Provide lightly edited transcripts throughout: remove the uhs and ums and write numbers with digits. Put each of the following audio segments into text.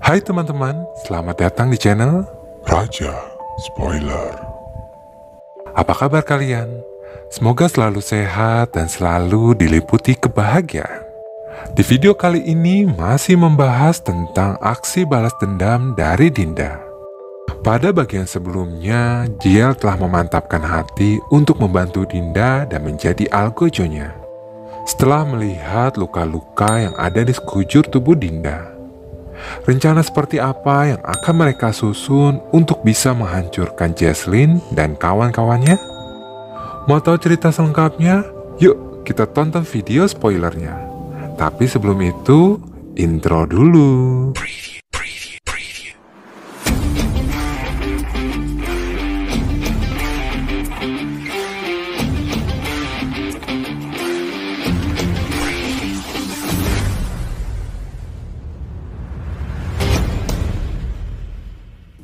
Hai teman-teman, selamat datang di channel Raja Spoiler. Apa kabar kalian? Semoga selalu sehat dan selalu diliputi kebahagiaan. Di video kali ini masih membahas tentang aksi balas dendam dari Dinda. Pada bagian sebelumnya, Jiel telah memantapkan hati untuk membantu Dinda dan menjadi algojonya. Setelah melihat luka-luka yang ada di sekujur tubuh Dinda, rencana seperti apa yang akan mereka susun untuk bisa menghancurkan Jesslyn dan kawan-kawannya? Mau tahu cerita selengkapnya? Yuk kita tonton video spoilernya. Tapi sebelum itu, intro dulu.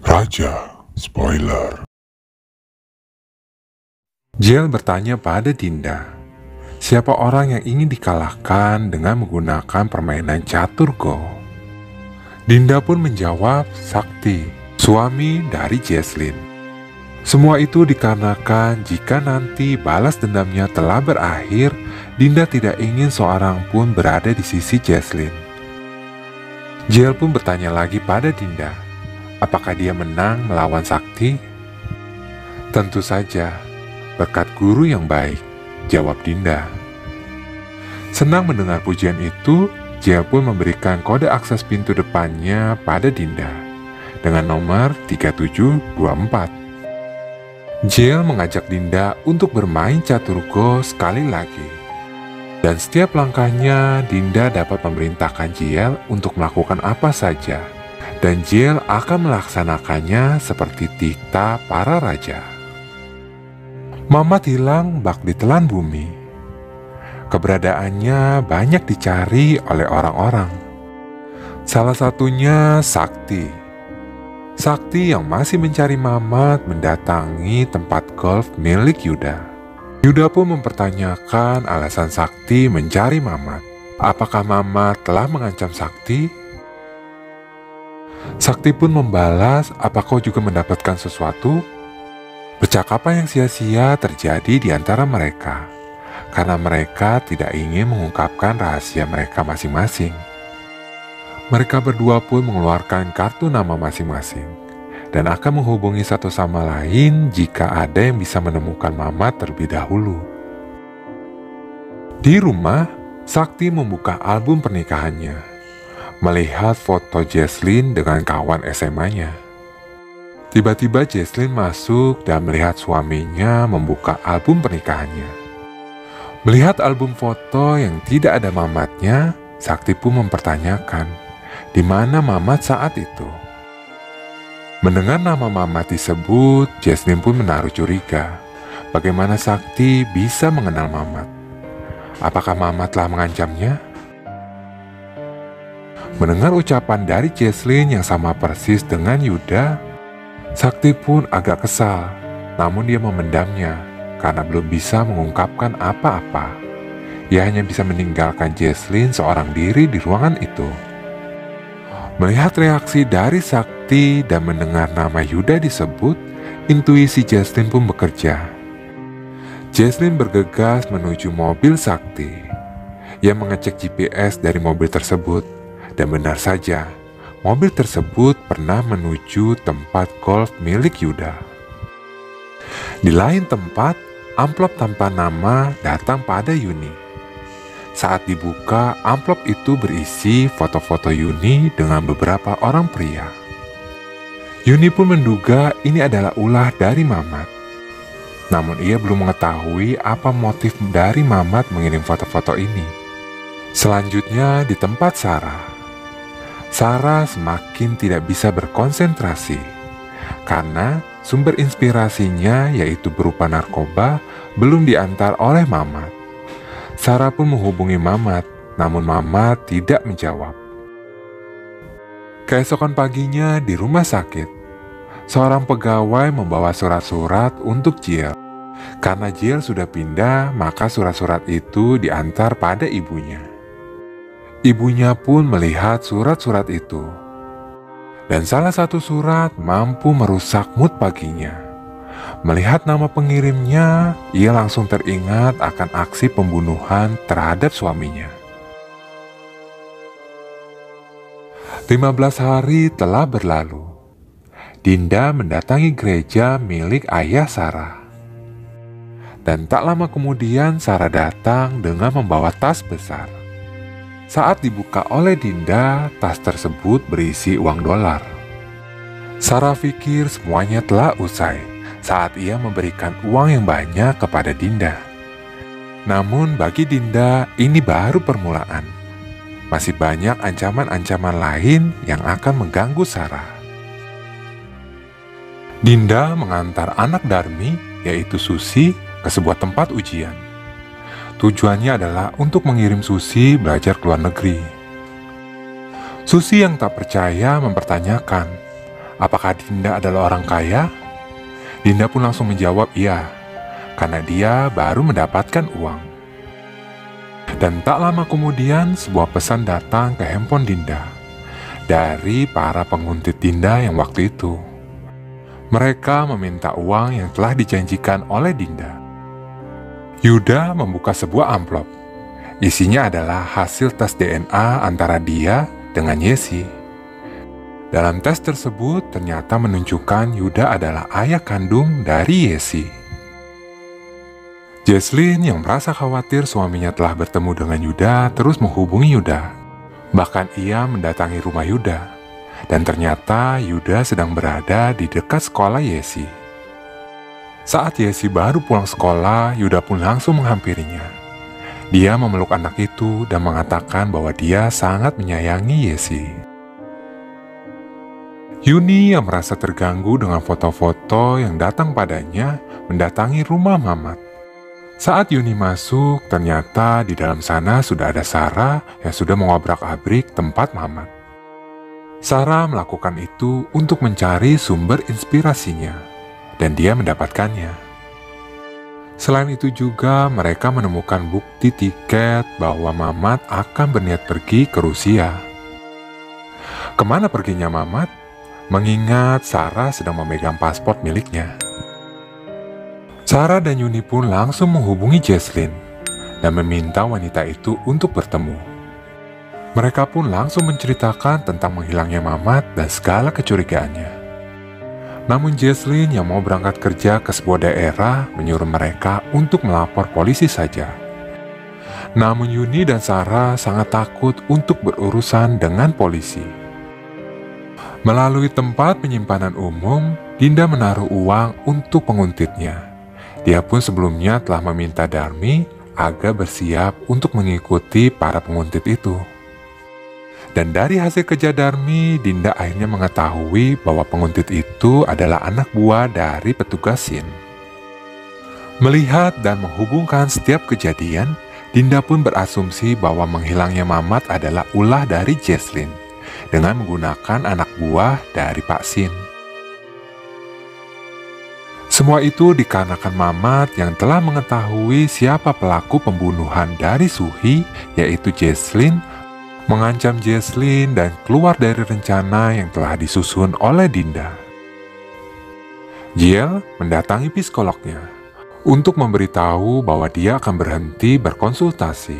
Raja Spoiler. Jiel bertanya pada Dinda, siapa orang yang ingin dikalahkan dengan menggunakan permainan catur go? Dinda pun menjawab, Sakti, suami dari Jesslyn. Semua itu dikarenakan jika nanti balas dendamnya telah berakhir, Dinda tidak ingin seorang pun berada di sisi Jesslyn. Jiel pun bertanya lagi pada Dinda, apakah dia menang melawan Sakti? Tentu saja, berkat guru yang baik, jawab Dinda. Senang mendengar pujian itu, Jiel pun memberikan kode akses pintu depannya pada Dinda dengan nomor 3724. Jiel mengajak Dinda untuk bermain caturgo sekali lagi. Dan setiap langkahnya, Dinda dapat memerintahkan Jiel untuk melakukan apa saja. Dan Jiel akan melaksanakannya seperti titah para raja. Mamat hilang bak ditelan bumi. Keberadaannya banyak dicari oleh orang-orang. Salah satunya Sakti. Sakti yang masih mencari Mamat mendatangi tempat golf milik Yuda. Yuda pun mempertanyakan alasan Sakti mencari Mamat. Apakah Mamat telah mengancam Sakti? Sakti pun membalas, apa kau juga mendapatkan sesuatu? Percakapan yang sia-sia terjadi di antara mereka, karena mereka tidak ingin mengungkapkan rahasia mereka masing-masing. Mereka berdua pun mengeluarkan kartu nama masing-masing, dan akan menghubungi satu sama lain jika ada yang bisa menemukan Mamat terlebih dahulu. Di rumah, Sakti membuka album pernikahannya, melihat foto Jesslyn dengan kawan SMA-nya. Tiba-tiba Jesslyn masuk dan melihat suaminya membuka album pernikahannya. Melihat album foto yang tidak ada Mamatnya, Sakti pun mempertanyakan, di mana Mamat saat itu? Mendengar nama Mamat disebut, Jesslyn pun menaruh curiga. Bagaimana Sakti bisa mengenal Mamat? Apakah Mamat telah mengancamnya? Mendengar ucapan dari Jesslyn yang sama persis dengan Yuda, Sakti pun agak kesal, namun dia memendamnya karena belum bisa mengungkapkan apa-apa. Ia hanya bisa meninggalkan Jesslyn seorang diri di ruangan itu. Melihat reaksi dari Sakti dan mendengar nama Yuda disebut, intuisi Jesslyn pun bekerja. Jesslyn bergegas menuju mobil Sakti. Ia mengecek GPS dari mobil tersebut. Dan benar saja, mobil tersebut pernah menuju tempat golf milik Yuda. Di lain tempat, amplop tanpa nama datang pada Yuni. Saat dibuka, amplop itu berisi foto-foto Yuni dengan beberapa orang pria. Yuni pun menduga ini adalah ulah dari Mamat. Namun ia belum mengetahui apa motif dari Mamat mengirim foto-foto ini. Selanjutnya di tempat Sarah semakin tidak bisa berkonsentrasi karena sumber inspirasinya yaitu berupa narkoba belum diantar oleh Mamat. Sarah pun menghubungi Mamat, namun Mamat tidak menjawab. Keesokan paginya di rumah sakit, seorang pegawai membawa surat-surat untuk Jiel. Karena Jiel sudah pindah, maka surat-surat itu diantar pada ibunya. Ibunya pun melihat surat-surat itu. Dan salah satu surat mampu merusak mood paginya. Melihat nama pengirimnya, ia langsung teringat akan aksi pembunuhan terhadap suaminya. 15 hari telah berlalu. Dinda mendatangi gereja milik ayah Sarah. Dan tak lama kemudian Sarah datang dengan membawa tas besar. Saat dibuka oleh Dinda, tas tersebut berisi uang dolar. Sarah pikir semuanya telah usai saat ia memberikan uang yang banyak kepada Dinda. Namun bagi Dinda ini baru permulaan. Masih banyak ancaman-ancaman lain yang akan mengganggu Sarah. Dinda mengantar anak Darmi, yaitu Susi, ke sebuah tempat ujian. Tujuannya adalah untuk mengirim Susi belajar ke luar negeri. Susi yang tak percaya mempertanyakan, apakah Dinda adalah orang kaya? Dinda pun langsung menjawab iya, karena dia baru mendapatkan uang. Dan tak lama kemudian sebuah pesan datang ke handphone Dinda dari para penguntit Dinda yang waktu itu. Mereka meminta uang yang telah dijanjikan oleh Dinda. Yuda membuka sebuah amplop. Isinya adalah hasil tes DNA antara dia dengan Yesi. Dalam tes tersebut ternyata menunjukkan Yuda adalah ayah kandung dari Yesi. Jesslyn yang merasa khawatir suaminya telah bertemu dengan Yuda terus menghubungi Yuda. Bahkan ia mendatangi rumah Yuda. Dan ternyata Yuda sedang berada di dekat sekolah Yesi. Saat Yesi baru pulang sekolah, Yuda pun langsung menghampirinya. Dia memeluk anak itu dan mengatakan bahwa dia sangat menyayangi Yesi. Yuni yang merasa terganggu dengan foto-foto yang datang padanya mendatangi rumah Mamat. Saat Yuni masuk, ternyata di dalam sana sudah ada Sarah yang sudah mengobrak-abrik tempat Mamat. Sarah melakukan itu untuk mencari sumber inspirasinya, dan dia mendapatkannya. Selain itu juga mereka menemukan bukti tiket bahwa Mamat akan berniat pergi ke Rusia. Kemana perginya Mamat? Mengingat Sarah sedang memegang paspor miliknya. Sarah dan Yuni pun langsung menghubungi Jesslyn dan meminta wanita itu untuk bertemu. Mereka pun langsung menceritakan tentang menghilangnya Mamat dan segala kecurigaannya. Namun Jesslyn yang mau berangkat kerja ke sebuah daerah menyuruh mereka untuk melapor polisi saja. Namun Yuni dan Sarah sangat takut untuk berurusan dengan polisi. Melalui tempat penyimpanan umum, Dinda menaruh uang untuk penguntitnya. Dia pun sebelumnya telah meminta Darmi agar bersiap untuk mengikuti para penguntit itu. Dan dari hasil kerja Darmi, Dinda akhirnya mengetahui bahwa penguntit itu adalah anak buah dari petugas SIN. Melihat dan menghubungkan setiap kejadian, Dinda pun berasumsi bahwa menghilangnya Mamat adalah ulah dari Jesslyn dengan menggunakan anak buah dari Pak SIN. Semua itu dikarenakan Mamat yang telah mengetahui siapa pelaku pembunuhan dari Suhi, yaitu Jesslyn, mengancam Jesslyn dan keluar dari rencana yang telah disusun oleh Dinda. Jiel mendatangi psikolognya untuk memberitahu bahwa dia akan berhenti berkonsultasi,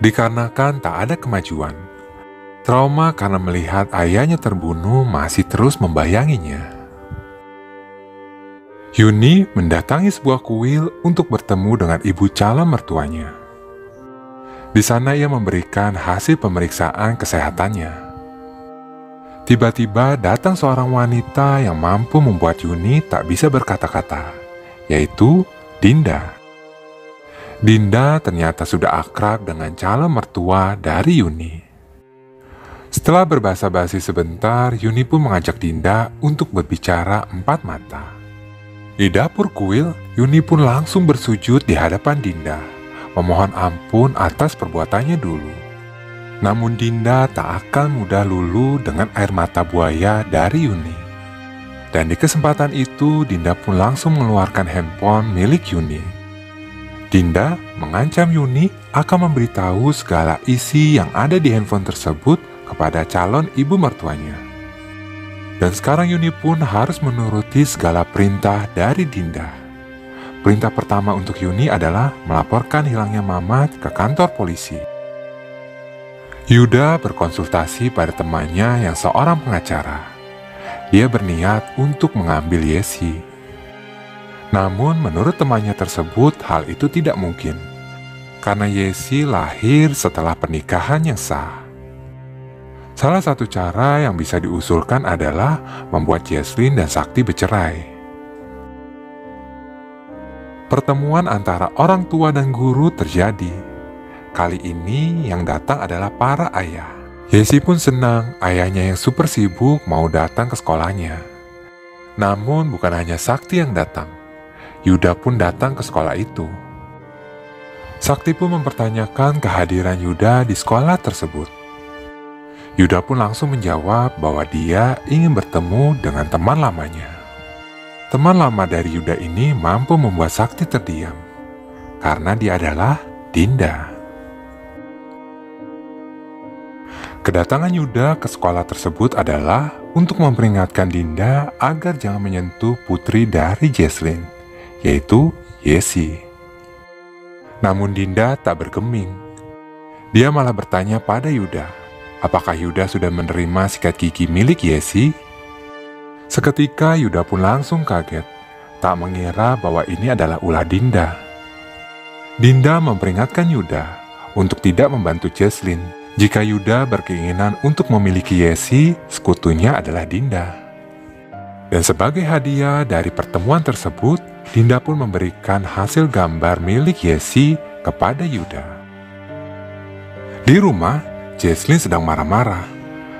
dikarenakan tak ada kemajuan. Trauma karena melihat ayahnya terbunuh masih terus membayanginya. Yuni mendatangi sebuah kuil untuk bertemu dengan ibu calon mertuanya. Di sana ia memberikan hasil pemeriksaan kesehatannya. Tiba-tiba datang seorang wanita yang mampu membuat Yuni tak bisa berkata-kata, yaitu Dinda. Dinda ternyata sudah akrab dengan calon mertua dari Yuni. Setelah berbasa-basi sebentar, Yuni pun mengajak Dinda untuk berbicara empat mata. Di dapur kuil, Yuni pun langsung bersujud di hadapan Dinda, memohon ampun atas perbuatannya dulu. Namun Dinda tak akan mudah luluh dengan air mata buaya dari Yuni. Dan di kesempatan itu, Dinda pun langsung mengeluarkan handphone milik Yuni. Dinda mengancam Yuni akan memberitahu segala isi yang ada di handphone tersebut kepada calon ibu mertuanya. Dan sekarang Yuni pun harus menuruti segala perintah dari Dinda. Perintah pertama untuk Yuni adalah melaporkan hilangnya Mamat ke kantor polisi. Yuda berkonsultasi pada temannya yang seorang pengacara. Dia berniat untuk mengambil Yesi. Namun menurut temannya tersebut hal itu tidak mungkin, karena Yesi lahir setelah pernikahan yang sah. Salah satu cara yang bisa diusulkan adalah membuat Jesslyn dan Sakti bercerai. Pertemuan antara orang tua dan guru terjadi. Kali ini yang datang adalah para ayah. Yesi pun senang ayahnya yang super sibuk mau datang ke sekolahnya. Namun bukan hanya Sakti yang datang. Yuda pun datang ke sekolah itu. Sakti pun mempertanyakan kehadiran Yuda di sekolah tersebut. Yuda pun langsung menjawab bahwa dia ingin bertemu dengan teman lamanya. Teman lama dari Yuda ini mampu membuat Sakti terdiam, karena dia adalah Dinda. Kedatangan Yuda ke sekolah tersebut adalah untuk memperingatkan Dinda agar jangan menyentuh putri dari Jesslyn, yaitu Yesi. Namun Dinda tak bergeming. Dia malah bertanya pada Yuda, apakah Yuda sudah menerima sikat gigi milik Yesi? Seketika Yuda pun langsung kaget, tak mengira bahwa ini adalah ulah Dinda. Dinda memperingatkan Yuda untuk tidak membantu Jesslyn. Jika Yuda berkeinginan untuk memiliki Yesi, sekutunya adalah Dinda. Dan sebagai hadiah dari pertemuan tersebut, Dinda pun memberikan hasil gambar milik Yesi kepada Yuda. Di rumah, Jesslyn sedang marah-marah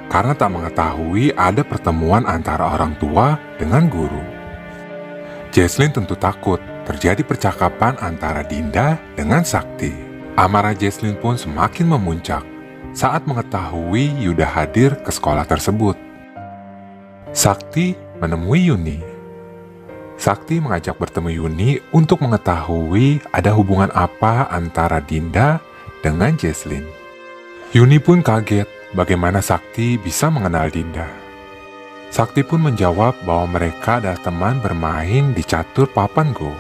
karena tak mengetahui ada pertemuan antara orang tua dengan guru. Jesslyn tentu takut terjadi percakapan antara Dinda dengan Sakti. Amarah Jesslyn pun semakin memuncak saat mengetahui Yuda hadir ke sekolah tersebut. Sakti menemui Yuni. Sakti mengajak bertemu Yuni untuk mengetahui ada hubungan apa antara Dinda dengan Jesslyn. Yuni pun kaget bagaimana Sakti bisa mengenal Dinda. Sakti pun menjawab bahwa mereka adalah teman bermain di catur papan Go.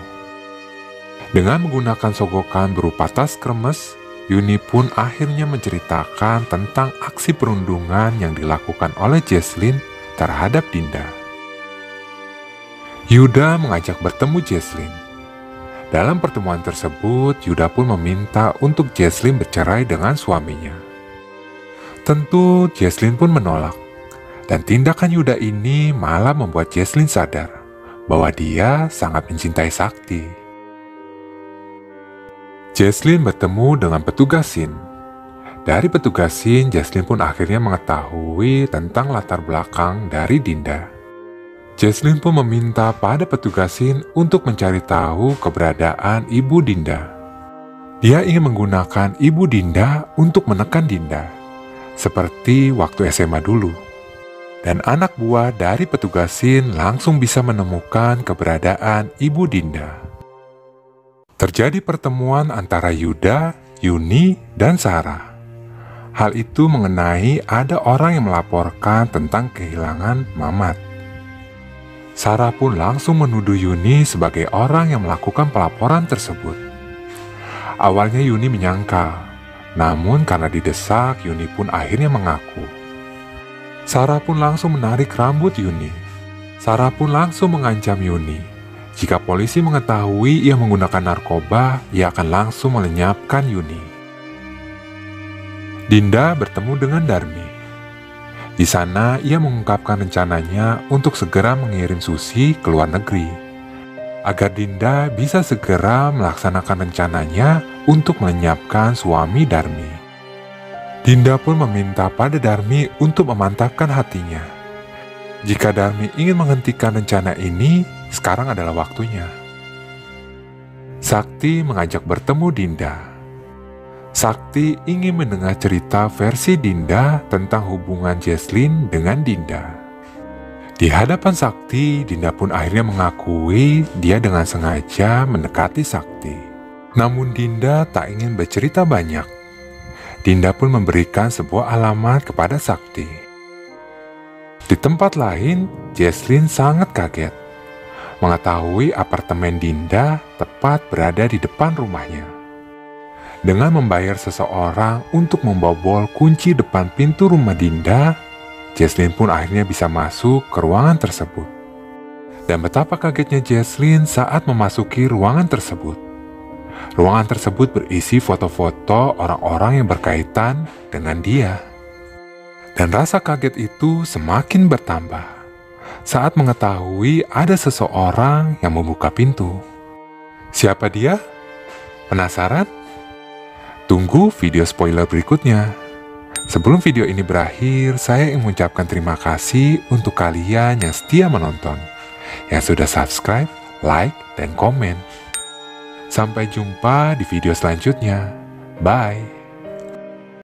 Dengan menggunakan sogokan berupa tas kremes, Yuni pun akhirnya menceritakan tentang aksi perundungan yang dilakukan oleh Jesslyn terhadap Dinda. Yuda mengajak bertemu Jesslyn. Dalam pertemuan tersebut, Yuda pun meminta untuk Jesslyn bercerai dengan suaminya. Tentu Jesslyn pun menolak, dan tindakan Yuda ini malah membuat Jesslyn sadar bahwa dia sangat mencintai Sakti. Jesslyn bertemu dengan petugas SIN. Dari petugas SIN, Jesslyn pun akhirnya mengetahui tentang latar belakang dari Dinda. Jesslyn pun meminta pada petugas SIN untuk mencari tahu keberadaan Ibu Dinda. Dia ingin menggunakan Ibu Dinda untuk menekan Dinda, seperti waktu SMA dulu. Dan anak buah dari petugas SIN langsung bisa menemukan keberadaan Ibu Dinda. Terjadi pertemuan antara Yuda, Yuni, dan Sarah. Hal itu mengenai ada orang yang melaporkan tentang kehilangan Mamat. Sarah pun langsung menuduh Yuni sebagai orang yang melakukan pelaporan tersebut. Awalnya Yuni menyangkal, namun karena didesak, Yuni pun akhirnya mengaku. Sarah pun langsung menarik rambut Yuni. Sarah pun langsung mengancam Yuni. Jika polisi mengetahui ia menggunakan narkoba, ia akan langsung melenyapkan Yuni. Dinda bertemu dengan Darmi. Di sana ia mengungkapkan rencananya untuk segera mengirim Susi ke luar negeri, agar Dinda bisa segera melaksanakan rencananya untuk melenyapkan suami Darmi. Dinda pun meminta pada Darmi untuk memantapkan hatinya. Jika Darmi ingin menghentikan rencana ini, sekarang adalah waktunya. Sakti mengajak bertemu Dinda. Sakti ingin mendengar cerita versi Dinda tentang hubungan Jesslyn dengan Dinda. Di hadapan Sakti, Dinda pun akhirnya mengakui dia dengan sengaja mendekati Sakti. Namun Dinda tak ingin bercerita banyak. Dinda pun memberikan sebuah alamat kepada Sakti. Di tempat lain, Jesslyn sangat kaget mengetahui apartemen Dinda tepat berada di depan rumahnya. Dengan membayar seseorang untuk membobol kunci depan pintu rumah Dinda, Jesslyn pun akhirnya bisa masuk ke ruangan tersebut. Dan betapa kagetnya Jesslyn saat memasuki ruangan tersebut. Ruangan tersebut berisi foto-foto orang-orang yang berkaitan dengan dia. Dan rasa kaget itu semakin bertambah saat mengetahui ada seseorang yang membuka pintu. Siapa dia? Penasaran? Tunggu video spoiler berikutnya. Sebelum video ini berakhir, saya ingin mengucapkan terima kasih untuk kalian yang setia menonton, yang sudah subscribe, like, dan komen. Sampai jumpa di video selanjutnya. Bye!